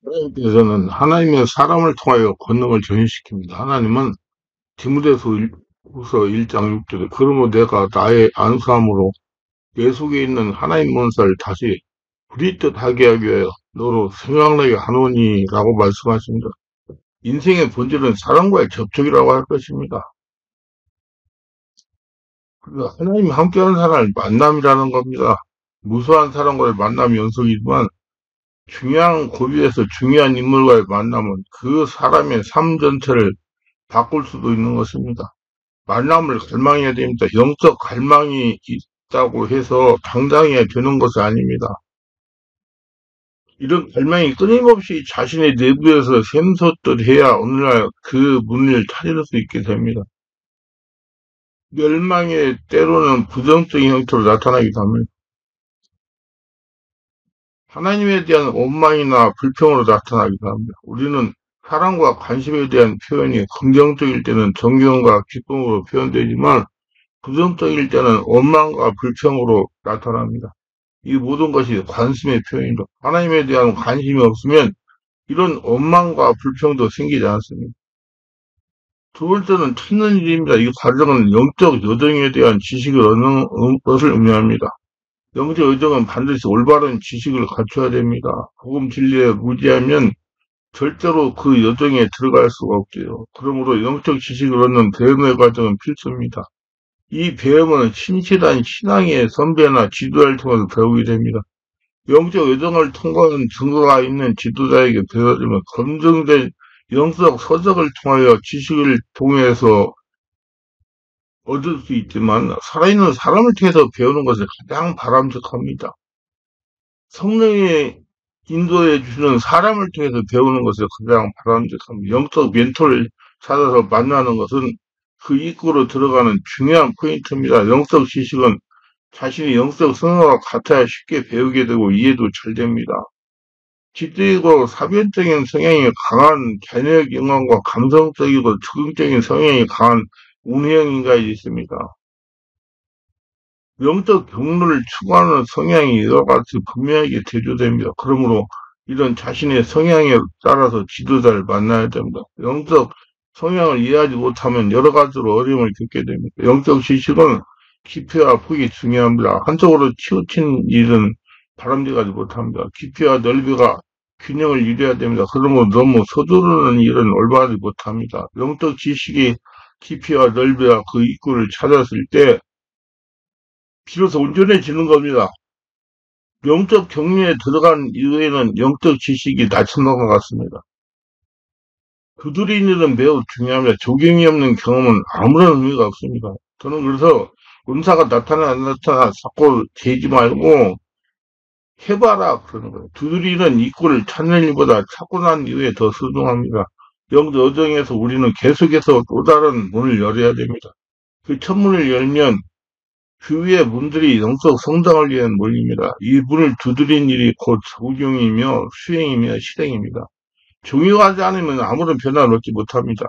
하나님께서는 하나님의 사람을 통하여 권능을 전시시킵니다. 하나님은 디모데후서 1장 6절에 그러므로 내가 나의 안수함으로 내 속에 있는 하나님 문사를 다시 부리뜻 하게 하기 위하여 너로 생각나게 하노니라고 말씀하십니다. 인생의 본질은 사람과의 접촉이라고 할 것입니다. 그래서 하나님이 함께하는 사람을 만남이라는 겁니다. 무수한 사람과의 만남이 연속이지만 중요한 고비에서 중요한 인물과의 만남은 그 사람의 삶 전체를 바꿀 수도 있는 것입니다. 만남을 갈망해야 됩니다. 영적 갈망이 있다고 해서 당장에 되는 것이 아닙니다. 이런 갈망이 끊임없이 자신의 내부에서 샘솟듯 해야 오늘날 그 문을 찾을 수 있게 됩니다. 멸망의 때로는 부정적인 형태로 나타나기도 합니다. 하나님에 대한 원망이나 불평으로 나타나기도 합니다. 우리는 사랑과 관심에 대한 표현이 긍정적일 때는 존경과 기쁨으로 표현되지만 부정적일 때는 원망과 불평으로 나타납니다. 이 모든 것이 관심의 표현입니다. 하나님에 대한 관심이 없으면 이런 원망과 불평도 생기지 않습니다. 두 번째는 찾는 일입니다. 이 과정은 영적 여정에 대한 지식을 얻는 것을 의미합니다. 영적 여정은 반드시 올바른 지식을 갖춰야 됩니다. 복음 진리에 무지하면 절대로 그 여정에 들어갈 수가 없죠. 그러므로 영적 지식을 얻는 배움의 과정은 필수입니다. 이 배움은 신실한 신앙의 선배나 지도자를 통해서 배우게 됩니다. 영적 여정을 통과한 증거가 있는 지도자에게 배워주면 검증된 영적 서적을 통하여 지식을 통해서 얻을 수 있지만 살아있는 사람을 통해서 배우는 것이 가장 바람직합니다. 성령의 인도해 주시는 사람을 통해서 배우는 것이 가장 바람직합니다. 영적 멘토를 찾아서 만나는 것은 그 입구로 들어가는 중요한 포인트입니다. 영적 지식은 자신이 영적 성화가 같아야 쉽게 배우게 되고 이해도 잘 됩니다. 지적이고 사변적인 성향이 강한 자녀적 영향과 감성적이고 적극적인 성향이 강한 운행 인간이 있습니다. 영적 경로를 추구하는 성향이 여러 가지 분명하게 대조됩니다. 그러므로 이런 자신의 성향에 따라서 지도자를 만나야 됩니다. 영적 성향을 이해하지 못하면 여러 가지로 어려움을 겪게 됩니다. 영적 지식은 깊이와 폭이 중요합니다. 한쪽으로 치우친 일은 바람직하지 못합니다. 깊이와 넓이가 균형을 이루어야 됩니다. 그러면 너무 서두르는 일은 올바르지 못합니다. 영적 지식이 깊이와 넓이와 그 입구를 찾았을 때 비로소 온전해지는 겁니다. 영적 경륜에 들어간 이후에는 영적 지식이 낮춰놓은 것 같습니다. 두드리는 일은 매우 중요합니다. 조경이 없는 경험은 아무런 의미가 없습니다. 저는 그래서 은사가 나타나 안 나타나 자꾸 재지 말고 해봐라 그러는 거예요. 두드리는 입구를 찾는 일보다 찾고 난 이후에 더 소중합니다. 영적 여정에서 우리는 계속해서 또 다른 문을 열어야 됩니다. 그 첫 문을 열면 주위의 문들이 영적 성장을 위한 문입니다. 이 문을 두드린 일이 곧 적용이며 수행이며 실행입니다. 종이하지 않으면 아무런 변화를 얻지 못합니다.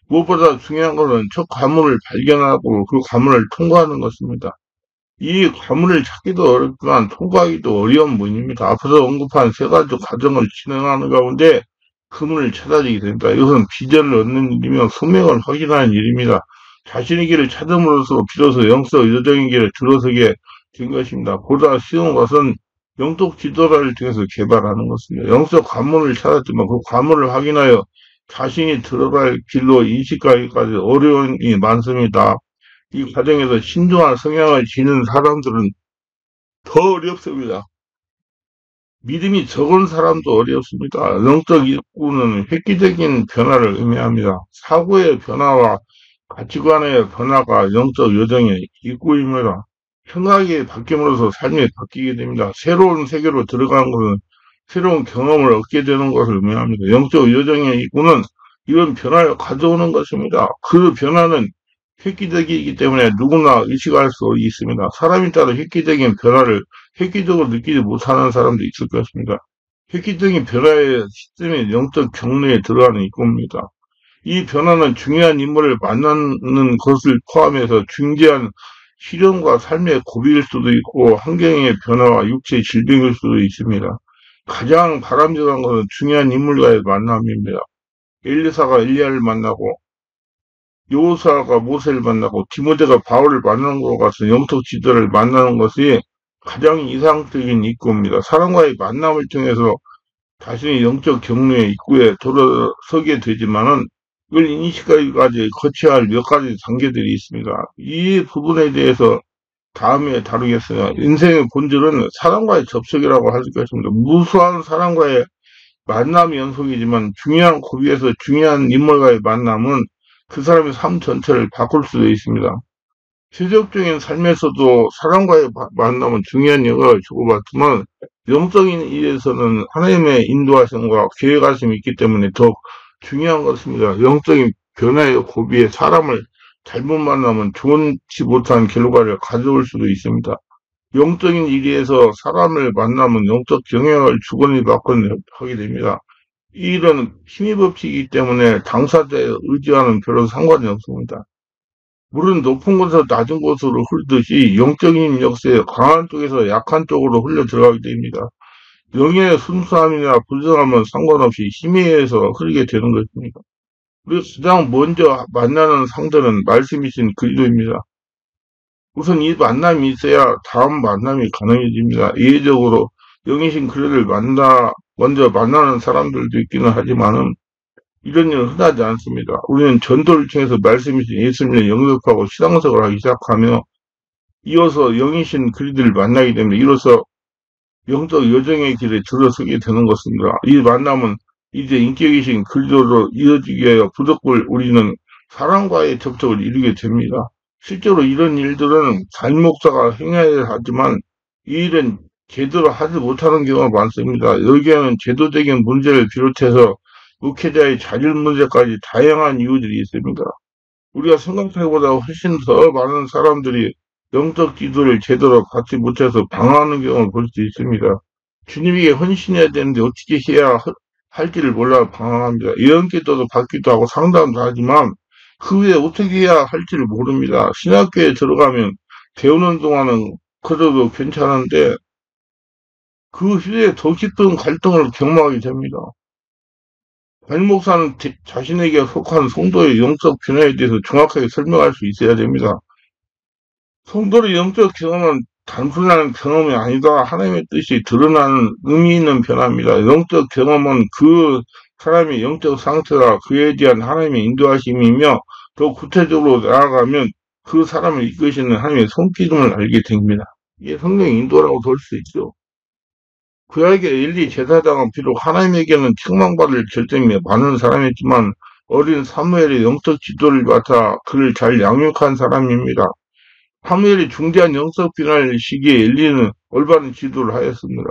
무엇보다 중요한 것은 첫 과문을 발견하고 그 과문을 통과하는 것입니다. 이 과문을 찾기도 어렵지만 통과하기도 어려운 문입니다. 앞서 언급한 세 가지 과정을 진행하는 가운데 그 문을 찾아지게 됩니다. 이것은 비전을 얻는 일이며 소명을 확인하는 일입니다. 자신의 길을 찾음으로써 비로소 영적 여정의 길을 들어서게 된 것입니다. 보다 쉬운 것은 영적 지도자를 통해서 개발하는 것입니다. 영적 관문을 찾았지만 그 관문을 확인하여 자신이 들어갈 길로 인식하기까지 어려움이 많습니다. 이 과정에서 신중한 성향을 지닌 사람들은 더 어렵습니다. 믿음이 적은 사람도 어렵습니다. 영적 입구는 획기적인 변화를 의미합니다. 사고의 변화와 가치관의 변화가 영적 여정의 입구입니다. 생각이 바뀜으로써 삶이 바뀌게 됩니다. 새로운 세계로 들어가는 것은 새로운 경험을 얻게 되는 것을 의미합니다. 영적 여정의 입구는 이런 변화를 가져오는 것입니다. 그 변화는 획기적이기 때문에 누구나 의식할 수 있습니다. 사람에 따라 획기적인 변화를 획기적으로 느끼지 못하는 사람도 있을 것입니다. 획기적인 변화의 시스템이 영적 경로에 들어가는 입구입니다. 이 변화는 중요한 인물을 만나는 것을 포함해서 중대한 실현과 삶의 고비일 수도 있고 환경의 변화와 육체의 질병일 수도 있습니다. 가장 바람직한 것은 중요한 인물과의 만남입니다. 엘리사가 엘리야를 만나고 여호수아가 모세를 만나고 디모데가 바울을 만나는 것 같은 영적 지도를 만나는 것이 가장 이상적인 입구입니다. 사람과의 만남을 통해서 자신의 영적 경로의 입구에 들어서게 되지만은 이걸 인식하기까지 거쳐야 할 몇 가지 단계들이 있습니다. 이 부분에 대해서 다음에 다루겠습니다. 인생의 본질은 사람과의 접촉이라고 할 수 있겠습니다. 무수한 사람과의 만남이 연속이지만 중요한 고비에서 중요한 인물과의 만남은 그 사람의 삶 전체를 바꿀 수도 있습니다. 세속적인 삶에서도 사람과의 만남은 중요한 역할을 주고받지만 영적인 일에서는 하나님의 인도하심과 계획하심이 있기 때문에 더 중요한 것입니다. 영적인 변화의 고비에 사람을 잘못 만나면 좋지 못한 결과를 가져올 수도 있습니다. 영적인 일에서 사람을 만나면 영적 영향을 주거니 받거니 하게 됩니다. 이 일은 힘의 법칙이기 때문에 당사자의 의지와는 별로 상관이 없습니다. 물은 높은 곳에서 낮은 곳으로 흐르듯이 영적인 역사에 강한 쪽에서 약한 쪽으로 흘러 들어가게 됩니다. 영의 순수함이나 불성함은 상관없이 힘에 의해서 흐르게 되는 것입니다. 그리고 가장 먼저 만나는 상대는 말씀이신 그리스도입니다. 우선 이 만남이 있어야 다음 만남이 가능해집니다. 예외적으로 영이신 그리스도를 먼저 만나는 사람들도 있기는 하지만은 이런 일은 흔하지 않습니다. 우리는 전도를 통해서 말씀이신 예수님을 영접하고 신앙생활을 하기 시작하며 이어서 영이신 그리스도를 만나게 됩니다. 이로써 영적 여정의 길에 들어서게 되는 것입니다. 이 만남은 이제 인격이신 그리스도로 이어지기 위하여 부득불 우리는 사람과의 접촉을 이루게 됩니다. 실제로 이런 일들은 담임 목사가 행해야 하지만 이 일은 제대로 하지 못하는 경우가 많습니다. 여기에는 제도적인 문제를 비롯해서 목회자의 자질 문제까지 다양한 이유들이 있습니다. 우리가 생각하기보다 훨씬 더 많은 사람들이 영적 지도를 제대로 받지 못해서 방황하는 경우를 볼 수 있습니다. 주님에게 헌신해야 되는데 어떻게 해야 할지를 몰라 방황합니다. 예언기도도 받기도 하고 상담도 하지만 그 후에 어떻게 해야 할지를 모릅니다. 신학교에 들어가면 배우는 동안은 그래도 괜찮은데 그 후에 더 깊은 갈등을 경험하게 됩니다. 담임 목사는 자신에게 속한 성도의 영적 변화에 대해서 정확하게 설명할 수 있어야 됩니다. 성도의 영적 경험은 단순한 경험이 아니다. 하나님의 뜻이 드러나는 의미 있는 변화입니다. 영적 경험은 그 사람의 영적 상태와 그에 대한 하나님의 인도하심이며 더 구체적으로 나아가면 그 사람을 이끄시는 하나님의 손길임을 알게 됩니다. 이게 성령의 인도라고 볼 수 있죠. 그에게 엘리 제사장은 비록 하나님에게는 책망받을 결정이 많은 사람이지만 어린 사무엘의 영적 지도를 맡아 그를 잘 양육한 사람입니다. 사무엘이 중대한 영적 비난을 시기에 엘리는 올바른 지도를 하였습니다.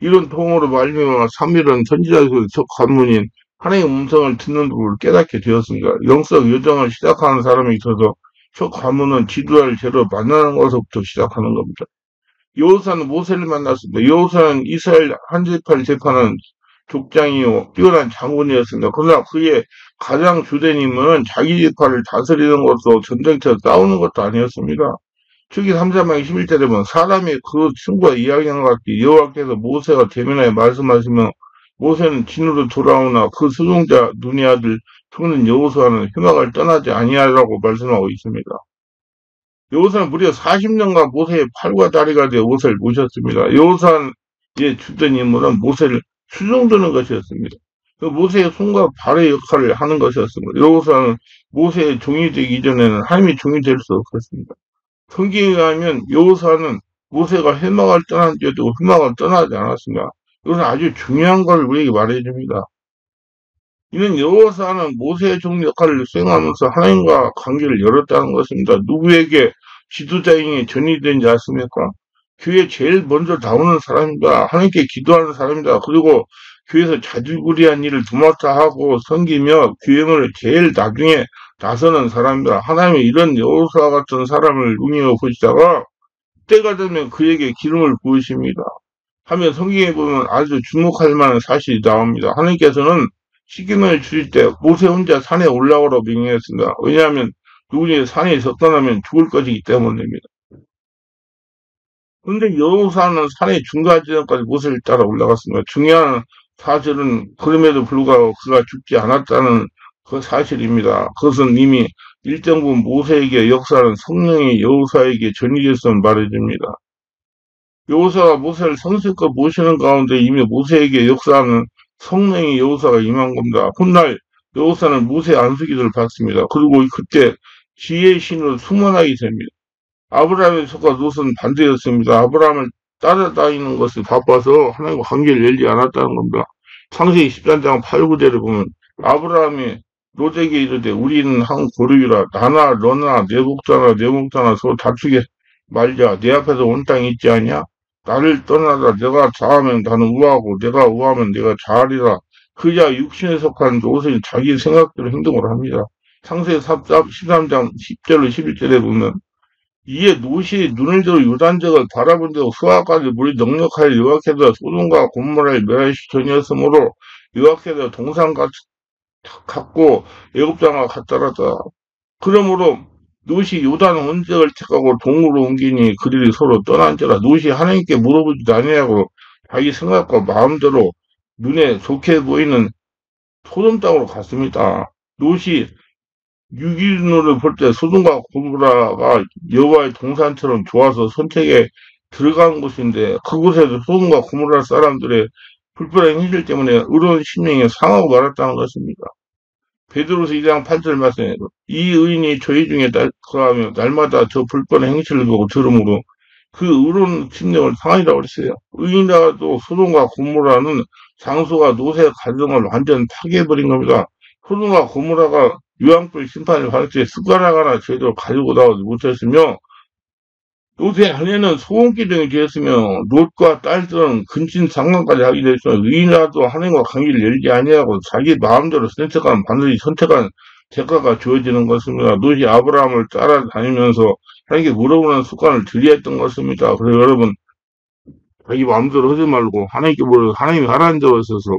이런 통으로 말미암아 사무엘은 선지자에서 첫 관문인 하나님의 음성을 듣는 법을 깨닫게 되었습니다. 영적 여정을 시작하는 사람에 있어서 첫 관문은 지도자를 제대로 만나는 것부터 시작하는 겁니다. 여호수아는 모세를 만났습니다. 여호수아는 이스라엘 한지파를 재판하는 족장이요 뛰어난 장군이었습니다. 그러나 그의 가장 주된 임무는 자기 지파를 다스리는 것으로 전쟁터에서 싸우는 것도 아니었습니다. 출기 3장 11절에 보면 사람이 그 친구와 이야기한 것 같이 여호와께서 모세가 대면하여 말씀하시며 모세는 진으로 돌아오나 그 수종자 눈의 아들 총는 여호수아는 휴막을 떠나지 아니하라고 말씀하고 있습니다. 여호수아는 무려 40년간 모세의 팔과 다리가 되어 모세를 모셨습니다. 여호수아의 주된 임무는 모세를 수종드는 것이었습니다. 그 모세의 손과 발의 역할을 하는 것이었습니다. 여호수아는 모세의 종이 되기 이전에는 하나님의 종이 될 수 없었습니다. 성경에 의하면 여호수아는 모세가 회막을 떠난 뒤에도 회막을 떠나지 않았습니다. 이것은 아주 중요한 걸 우리에게 말해줍니다. 이는 여호수아는 모세의 종 역할을 수행하면서 하나님과 관계를 열었다는 것입니다. 누구에게 지도자인이 전이된지 아십니까? 교회에 제일 먼저 나오는 사람입니다. 하나님께 기도하는 사람입니다. 그리고 교회에서 자질구리한 일을 도맡아 하고 섬기며 교회를 제일 나중에 나서는 사람입니다. 하나님이 이런 여호수아 같은 사람을 눈여겨 보시다가 때가 되면 그에게 기름을 부으십니다. 하면 성경에 보면 아주 주목할 만한 사실이 나옵니다. 하나님께서는 식인을 주실 때 모세 혼자 산에 올라오라고 명령했습니다. 왜냐하면 누구든지 산에 접근하면 죽을 것이기 때문입니다. 근데 여우사는 산의 중간 지점까지 모세를 따라 올라갔습니다. 중요한 사실은 그럼에도 불구하고 그가 죽지 않았다는 그 사실입니다. 그것은 이미 일정 부분 모세에게 역사는 성령이 여우사에게 전이됐음을 말해줍니다. 여호사가 모세를 성실껏 모시는 가운데 이미 모세에게 역사하는 성령의 여호사가 임한 겁니다. 훗날 여호사는 모세 안수기를 받습니다. 그리고 그때 지혜의 신으로 충만하게 됩니다. 아브라함의 속과 롯은 반대였습니다. 아브라함을 따라다니는 것을 바빠서 하나님과 관계를 열지 않았다는 겁니다. 창세기 13장 8, 9절을 보면 아브라함이 롯에게 이르되 우리는 한 고르기라 나나 너나 내 목자나 내 목자나 서로 다투게 말자. 내 앞에서 온 땅이 있지 않냐? 나를 떠나라. 내가 좌하면 나는 우하고 내가 우하면 내가 좌하리라. 그자 육신에 속한 롯은 자기 생각대로 행동을 합니다. 창세기 13장 10절로 11절에 보면 이에 롯이 눈을 들어 요단적을 바라본 데고 수아까지 물이 넉넉하여 여호와께서 소돔과 고모라를 멸하시더니였으므로 여호와께서 동상 갖고 애굽 땅과 같더라다. 그러므로 롯이 요단 언적을 택하고 동으로 옮기니 그들이 서로 떠난지라. 롯이 하나님께 물어보지도 아니하고 자기 생각과 마음대로 눈에 좋게 보이는 소돔 땅으로 갔습니다. 롯이 유기눈으로 볼 때 소돔과 고모라가 여호와의 동산처럼 좋아서 선택에 들어간 곳인데 그곳에서 소돔과 고모라 사람들의 불편한 행실 때문에 의로운 심령이 상하고 말았다는 것입니다. 베드로서 2장 8절 말씀에 이 의인이 저희 중에 거하며 날마다 저 불법의 행실을 보고 들으므로 그 의로운 심령을 상하리라고 그랬어요. 의인이라도 소돔과 고모라는 장소가 롯의 가정을 완전 파괴해버린 겁니다. 소돔과 고모라가 유황불 심판을 받을 때 숟가락 하나 제대로 가지고 나오지 못했으며 롯의 아내는 소원기둥이 되었으며 롯과 딸들은 근친 상관까지 하게 되었으며 의인이라도 하나님과 관계를 열지 아니하고 자기 마음대로 선택하면 반드시 선택한 대가가 주어지는 것입니다. 롯이 아브라함을 따라다니면서 하나님께 물어보는 습관을 들이했던 것입니다. 그래서 여러분 자기 마음대로 하지 말고 하나님께 물어 하나님이 하라는 대로 있어서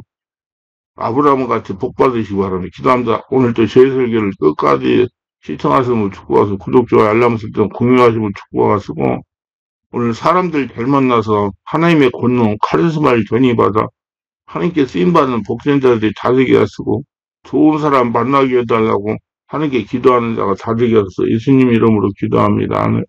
아브라함 같이 복 받으시기 바랍니다. 기도합니다. 오늘도 저희 설교를 끝까지 시청하시면 축복하시고 구독, 좋아요, 알람 설정 공유하시면 축복하시고 오늘 사람들 잘 만나서 하나님의 권능, 카리스마를 전이받아 하나님께 쓰임받는 복전자들이 다되게 하시고 좋은 사람 만나게 해달라고 하나님께 기도하는 자가 다되게 하소서 예수님 이름으로 기도합니다. 아멘.